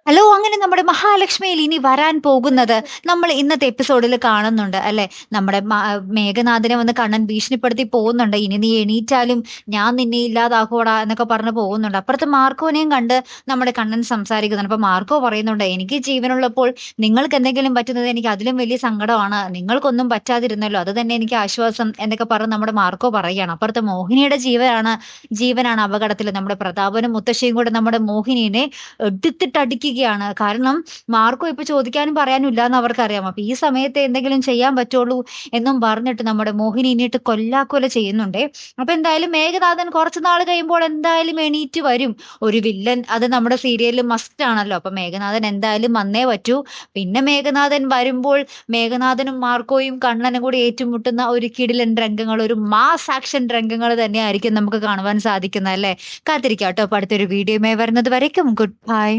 Hello! അങ്ങനെ നമ്മുടെ മഹാലക്ഷ്മിയിൽ ഇനി വരാൻ പോകുന്നത് നമ്മൾ ഇന്നത്തെ എപ്പിസോഡിൽ കാണുന്നുണ്ട് അല്ലെ? നമ്മുടെ മേഘനാഥനെ വന്ന് കണ്ണൻ ഭീഷണിപ്പെടുത്തി പോകുന്നുണ്ട്. "ഇനി നീ എണീറ്റാലും ഞാൻ നിന്നെ ഇല്ലാതാക്കുമെടാ" എന്നൊക്കെ പറഞ്ഞ് പോകുന്നുണ്ട്. അപ്പുറത്ത് മാർക്കോനെയും കണ്ട് നമ്മുടെ കണ്ണൻ സംസാരിക്കുന്നുണ്ട്. അപ്പൊ മാർക്കോ പറയുന്നുണ്ട്, "എനിക്ക് ജീവനുള്ളപ്പോൾ നിങ്ങൾക്ക് എന്തെങ്കിലും പറ്റുന്നത് എനിക്ക് അതിലും വലിയ സങ്കടമാണ്. നിങ്ങൾക്കൊന്നും പറ്റാതിരുന്നല്ലോ അത് തന്നെ എനിക്ക് ആശ്വാസം" എന്നൊക്കെ പറഞ്ഞ് നമ്മുടെ മാർക്കോ പറയുകയാണ്. അപ്പുറത്ത് മോഹിനിയുടെ ജീവനാണ് അപകടത്തിൽ. നമ്മുടെ പ്രതാപനും മുത്തശ്ശിയും കൂടെ നമ്മുടെ മോഹിനിയെ എടുത്തിട്ടടിക്കുകയാണ്. കാരണം മാർക്കോ ഇപ്പൊ ചോദിക്കാനും പറയാനും ഇല്ലാന്ന് അവർക്കറിയാം. അപ്പൊ ഈ സമയത്തെ എന്തെങ്കിലും ചെയ്യാൻ പറ്റുള്ളൂ എന്നും പറഞ്ഞിട്ട് നമ്മുടെ മോഹിനിയിട്ട് കൊല്ലാക്കൊല ചെയ്യുന്നുണ്ടേ. അപ്പൊ എന്തായാലും മേഘനാഥൻ കുറച്ച് നാൾ കഴിയുമ്പോൾ എന്തായാലും എണീറ്റ് വരും. ഒരു വില്ലൻ അത് നമ്മുടെ സീരിയലിൽ മസ്റ്റ് ആണല്ലോ. അപ്പൊ മേഘനാഥൻ എന്തായാലും വന്നേ പറ്റൂ. പിന്നെ മേഘനാഥൻ വരുമ്പോൾ മേഘനാഥനും മാർക്കോയും കണ്ണനും കൂടി ഏറ്റുമുട്ടുന്ന ഒരു കിടിലൻ രംഗങ്ങൾ, ഒരു മാസ് ആക്ഷൻ രംഗങ്ങൾ തന്നെയായിരിക്കും നമുക്ക് കാണുവാൻ സാധിക്കുന്നത് അല്ലേ? കാത്തിരിക്കാം ട്ടോ. അപ്പൊ അടുത്തൊരു വീഡിയോയുമായി വരുന്നത് വരേക്കും ഗുഡ് ബൈ.